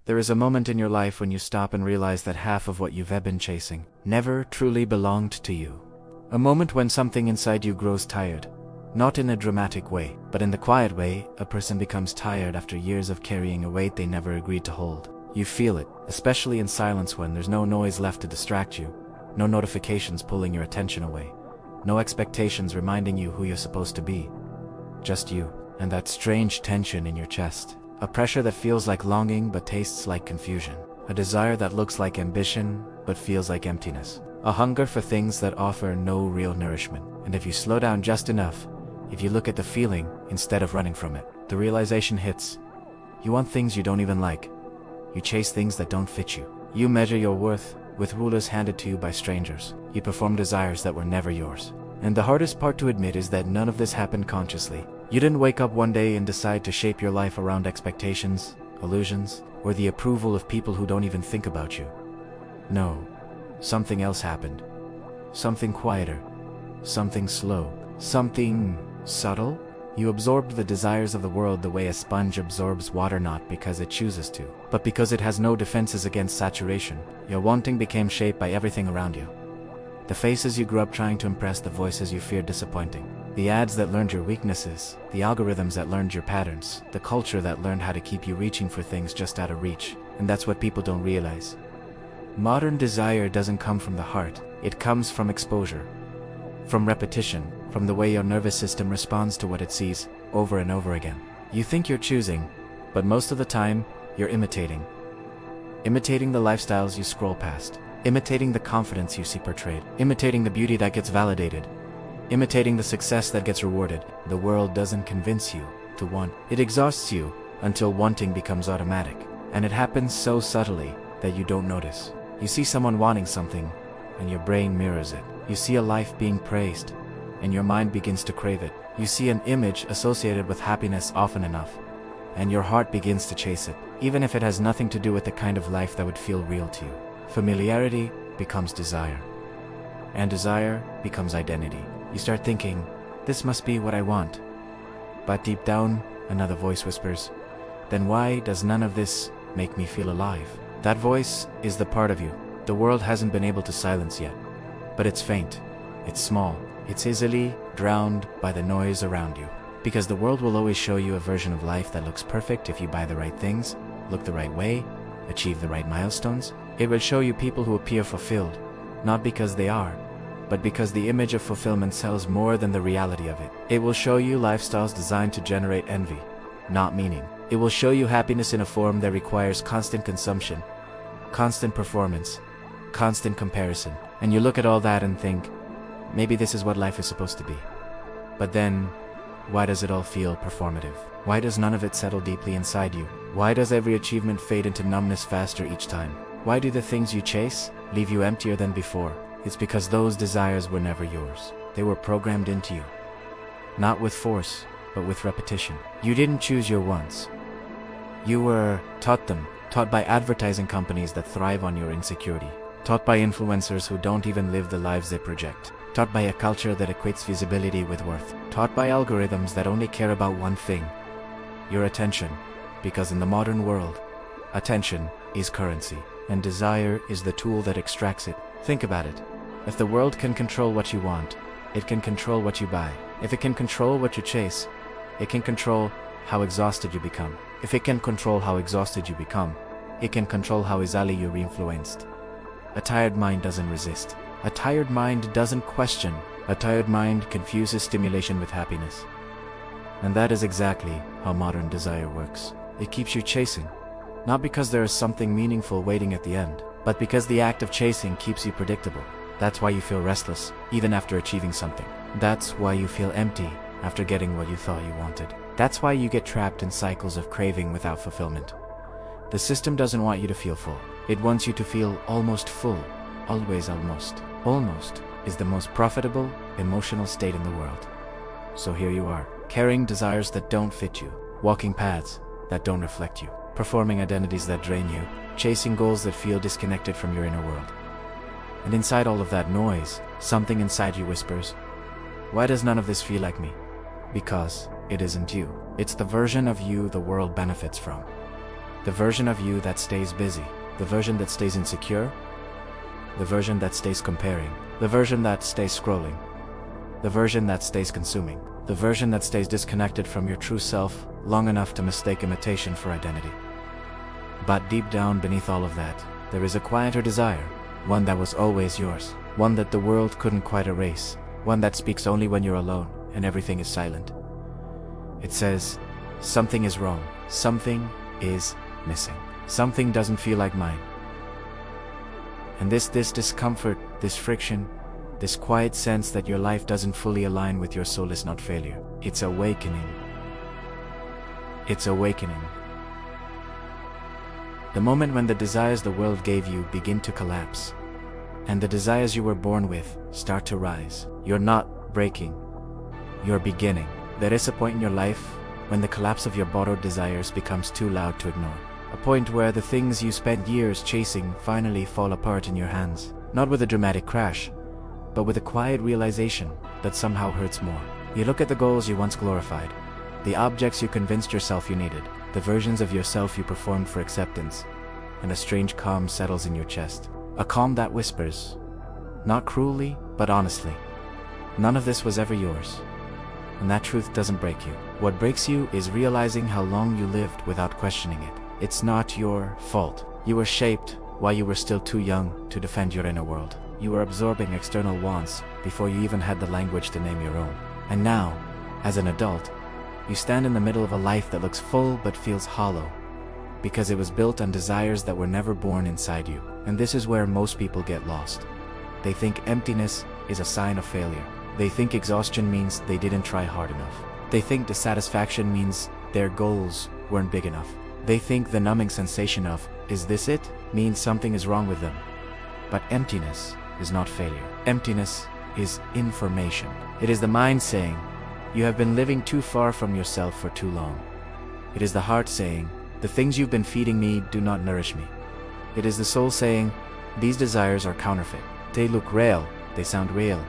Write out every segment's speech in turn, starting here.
There is a moment in your life when you stop and realize that half of what you've been chasing never truly belonged to you. A moment when something inside you grows tired. Not in a dramatic way, but in the quiet way a person becomes tired after years of carrying a weight they never agreed to hold. You feel it, especially in silence when there's no noise left to distract you, no notifications pulling your attention away, no expectations reminding you who you're supposed to be. Just you, and that strange tension in your chest. A pressure that feels like longing but tastes like confusion. A desire that looks like ambition but feels like emptiness. A hunger for things that offer no real nourishment. And if you slow down just enough, if you look at the feeling instead of running from it, the realization hits. You want things you don't even like. You chase things that don't fit you. You measure your worth with rulers handed to you by strangers. You perform desires that were never yours. And the hardest part to admit is that none of this happened consciously. You didn't wake up one day and decide to shape your life around expectations, illusions, or the approval of people who don't even think about you. No, something else happened. Something quieter. Something slow. Something subtle. You absorbed the desires of the world the way a sponge absorbs water, not because it chooses to, but because it has no defenses against saturation. Your wanting became shaped by everything around you. The faces you grew up trying to impress, the voices you feared disappointing, the ads that learned your weaknesses, the algorithms that learned your patterns, the culture that learned how to keep you reaching for things just out of reach. And that's what people don't realize. Modern desire doesn't come from the heart. It comes from exposure, from repetition, from the way your nervous system responds to what it sees over and over again. You think you're choosing, but most of the time, you're imitating. Imitating the lifestyles you scroll past. Imitating the confidence you see portrayed. Imitating the beauty that gets validated. Imitating the success that gets rewarded. The world doesn't convince you to want. It exhausts you until wanting becomes automatic. And it happens so subtly that you don't notice. You see someone wanting something, and your brain mirrors it. You see a life being praised, and your mind begins to crave it. You see an image associated with happiness often enough, and your heart begins to chase it, even if it has nothing to do with the kind of life that would feel real to you. Familiarity becomes desire, and desire becomes identity. You start thinking, this must be what I want. But deep down, another voice whispers, then why does none of this make me feel alive? That voice is the part of you the world hasn't been able to silence yet. But it's faint, it's small, it's easily drowned by the noise around you. Because the world will always show you a version of life that looks perfect if you buy the right things, look the right way, achieve the right milestones. It will show you people who appear fulfilled, not because they are, but because the image of fulfillment sells more than the reality of it. It will show you lifestyles designed to generate envy, not meaning. It will show you happiness in a form that requires constant consumption, constant performance, constant comparison. And you look at all that and think, maybe this is what life is supposed to be. But then, why does it all feel performative? Why does none of it settle deeply inside you? Why does every achievement fade into numbness faster each time? Why do the things you chase leave you emptier than before? It's because those desires were never yours. They were programmed into you. Not with force, but with repetition. You didn't choose your wants. You were taught them, taught by advertising companies that thrive on your insecurity. Taught by influencers who don't even live the lives they project. Taught by a culture that equates visibility with worth. Taught by algorithms that only care about one thing, your attention. Because in the modern world, attention is currency, and desire is the tool that extracts it. Think about it. If the world can control what you want, it can control what you buy. If it can control what you chase, it can control how exhausted you become. If it can control how exhausted you become, it can control how easily you're influenced. A tired mind doesn't resist. A tired mind doesn't question. A tired mind confuses stimulation with happiness. And that is exactly how modern desire works. It keeps you chasing, not because there is something meaningful waiting at the end, but because the act of chasing keeps you predictable. That's why you feel restless, even after achieving something. That's why you feel empty after getting what you thought you wanted. That's why you get trapped in cycles of craving without fulfillment. The system doesn't want you to feel full. It wants you to feel almost full. Always almost. Almost is the most profitable emotional state in the world. So here you are, carrying desires that don't fit you, walking paths that don't reflect you, performing identities that drain you, chasing goals that feel disconnected from your inner world. And inside all of that noise, something inside you whispers, why does none of this feel like me? Because it isn't you. It's the version of you the world benefits from. The version of you that stays busy, the version that stays insecure, the version that stays comparing, the version that stays scrolling, the version that stays consuming, the version that stays disconnected from your true self long enough to mistake imitation for identity. But deep down beneath all of that, there is a quieter desire, one that was always yours, one that the world couldn't quite erase, one that speaks only when you're alone and everything is silent. It says, something is wrong, something is missing, something doesn't feel like mine. And this discomfort, this friction, this quiet sense that your life doesn't fully align with your soul is not failure. It's awakening. It's awakening. The moment when the desires the world gave you begin to collapse, and the desires you were born with start to rise. You're not breaking, you're beginning. There is a point in your life when the collapse of your borrowed desires becomes too loud to ignore. A point where the things you spent years chasing finally fall apart in your hands. Not with a dramatic crash, but with a quiet realization that somehow hurts more. You look at the goals you once glorified, the objects you convinced yourself you needed, the versions of yourself you performed for acceptance, and a strange calm settles in your chest. A calm that whispers, not cruelly, but honestly, none of this was ever yours. And that truth doesn't break you. What breaks you is realizing how long you lived without questioning it. It's not your fault. You were shaped while you were still too young to defend your inner world. You were absorbing external wants before you even had the language to name your own. And now, as an adult, you stand in the middle of a life that looks full but feels hollow, because it was built on desires that were never born inside you. And this is where most people get lost. They think emptiness is a sign of failure. They think exhaustion means they didn't try hard enough. They think dissatisfaction means their goals weren't big enough. They think the numbing sensation of, "Is this it?" means something is wrong with them. But emptiness is not failure. Emptiness is information. It is the mind saying, "You have been living too far from yourself for too long." It is the heart saying, "The things you've been feeding me do not nourish me." It is the soul saying, "These desires are counterfeit. They look real, they sound real,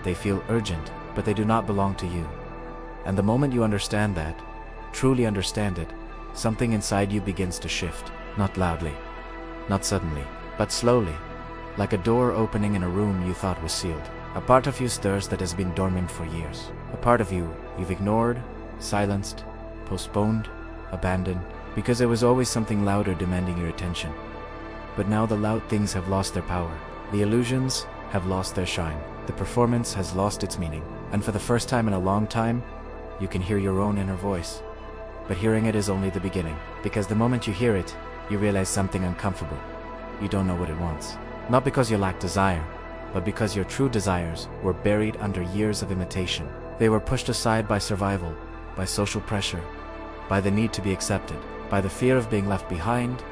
they feel urgent, but they do not belong to you." And the moment you understand that, truly understand it, something inside you begins to shift. Not loudly, not suddenly, but slowly, like a door opening in a room you thought was sealed. A part of you stirs that has been dormant for years. A part of you you've ignored, silenced, postponed, abandoned, because there was always something louder demanding your attention. But now the loud things have lost their power. The illusions have lost their shine. The performance has lost its meaning. And for the first time in a long time, you can hear your own inner voice. But hearing it is only the beginning, because the moment you hear it, you realize something uncomfortable. You don't know what it wants. Not because you lack desire, but because your true desires were buried under years of imitation. They were pushed aside by survival, by social pressure, by the need to be accepted, by the fear of being left behind,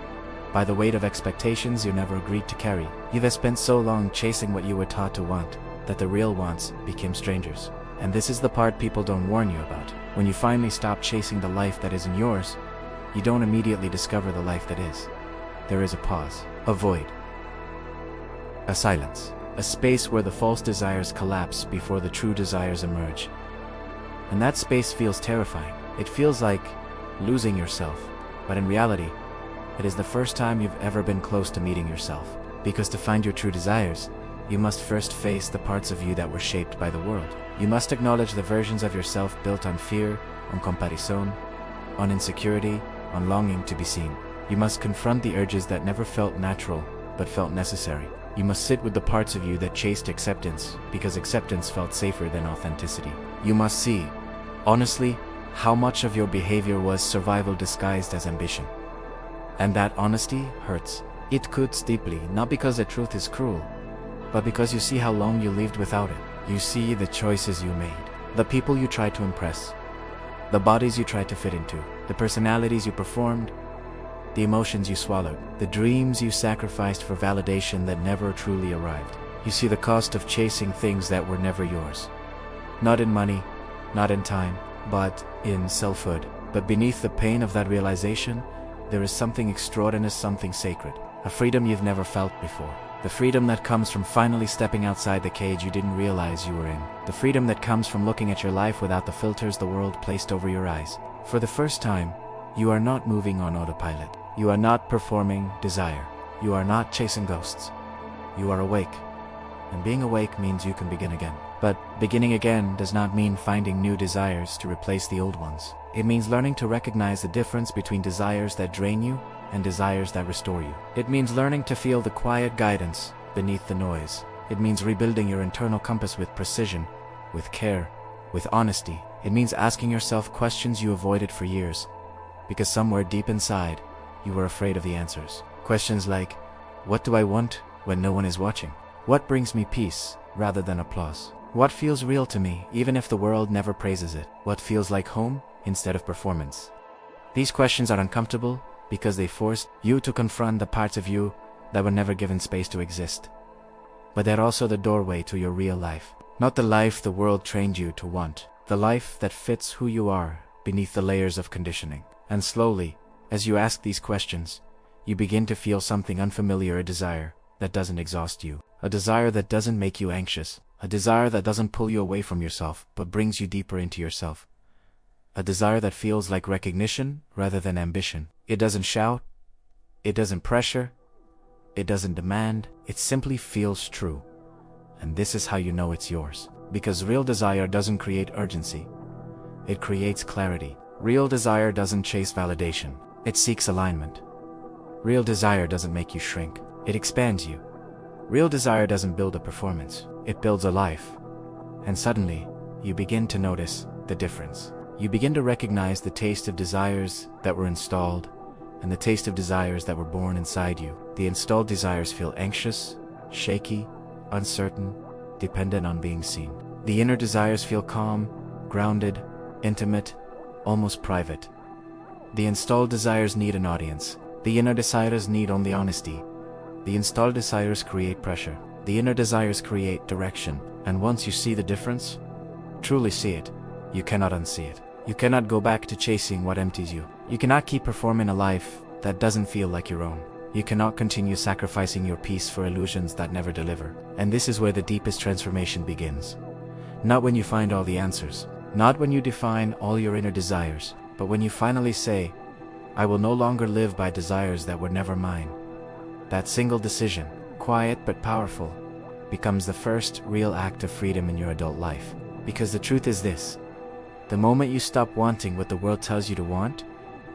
by the weight of expectations you never agreed to carry. You've spent so long chasing what you were taught to want, that the real wants became strangers. And this is the part people don't warn you about. When you finally stop chasing the life that isn't yours, you don't immediately discover the life that is. There is a pause, a void, a silence, a space where the false desires collapse before the true desires emerge. And that space feels terrifying. It feels like losing yourself, but in reality, it is the first time you've ever been close to meeting yourself. Because to find your true desires, you must first face the parts of you that were shaped by the world. You must acknowledge the versions of yourself built on fear, on comparison, on insecurity, on longing to be seen. You must confront the urges that never felt natural, but felt necessary. You must sit with the parts of you that chased acceptance, because acceptance felt safer than authenticity. You must see, honestly, how much of your behavior was survival disguised as ambition. And that honesty hurts. It cuts deeply, not because the truth is cruel, but because you see how long you lived without it. You see the choices you made, the people you tried to impress, the bodies you tried to fit into, the personalities you performed, the emotions you swallowed, the dreams you sacrificed for validation that never truly arrived. You see the cost of chasing things that were never yours. Not in money, not in time, but in selfhood. But beneath the pain of that realization, there is something extraordinary, something sacred. A freedom you've never felt before. The freedom that comes from finally stepping outside the cage you didn't realize you were in. The freedom that comes from looking at your life without the filters the world placed over your eyes. For the first time, you are not moving on autopilot. You are not performing desire. You are not chasing ghosts. You are awake. And being awake means you can begin again. But beginning again does not mean finding new desires to replace the old ones. It means learning to recognize the difference between desires that drain you and desires that restore you. It means learning to feel the quiet guidance beneath the noise. It means rebuilding your internal compass with precision, with care, with honesty. It means asking yourself questions you avoided for years, because somewhere deep inside, you were afraid of the answers. Questions like, what do I want when no one is watching? What brings me peace rather than applause? What feels real to me even if the world never praises it? What feels like home instead of performance? These questions are uncomfortable because they force you to confront the parts of you that were never given space to exist. But they're also the doorway to your real life. Not the life the world trained you to want. The life that fits who you are beneath the layers of conditioning. And slowly, as you ask these questions, you begin to feel something unfamiliar, a desire that doesn't exhaust you. A desire that doesn't make you anxious. A desire that doesn't pull you away from yourself, but brings you deeper into yourself. A desire that feels like recognition rather than ambition. It doesn't shout. It doesn't pressure. It doesn't demand. It simply feels true. And this is how you know it's yours. Because real desire doesn't create urgency. It creates clarity. Real desire doesn't chase validation. It seeks alignment. Real desire doesn't make you shrink. It expands you. Real desire doesn't build a performance. It builds a life. And suddenly, you begin to notice the difference. You begin to recognize the taste of desires that were installed and the taste of desires that were born inside you. The installed desires feel anxious, shaky, uncertain, dependent on being seen. The inner desires feel calm, grounded, intimate, almost private. The installed desires need an audience. The inner desires need only honesty. The installed desires create pressure. The inner desires create direction. And once you see the difference, truly see it, you cannot unsee it. You cannot go back to chasing what empties you. You cannot keep performing a life that doesn't feel like your own. You cannot continue sacrificing your peace for illusions that never deliver. And this is where the deepest transformation begins. Not when you find all the answers. Not when you define all your inner desires. But when you finally say, I will no longer live by desires that were never mine. That single decision, quiet but powerful, becomes the first real act of freedom in your adult life. Because the truth is this: the moment you stop wanting what the world tells you to want,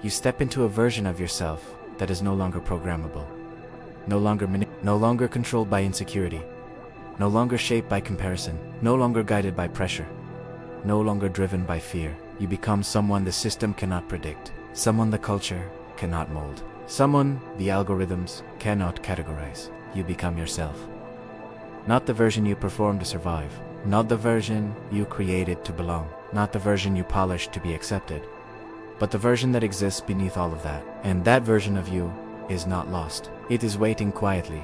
you step into a version of yourself that is no longer programmable, no longer controlled by insecurity, no longer shaped by comparison, no longer guided by pressure, no longer driven by fear. You become someone the system cannot predict, someone the culture cannot mold, someone the algorithms cannot categorize. You become yourself. Not the version you perform to survive, not the version you created to belong, not the version you polished to be accepted, but the version that exists beneath all of that. And that version of you is not lost. It is waiting quietly,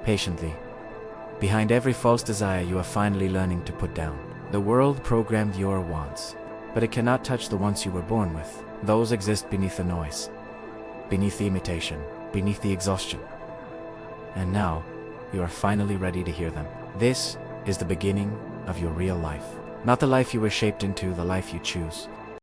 patiently, behind every false desire you are finally learning to put down. The world programmed your wants, but it cannot touch the ones you were born with. Those exist beneath the noise, beneath the imitation, beneath the exhaustion. And now, you are finally ready to hear them. This is the beginning of your real life. Not the life you were shaped into, the life you choose.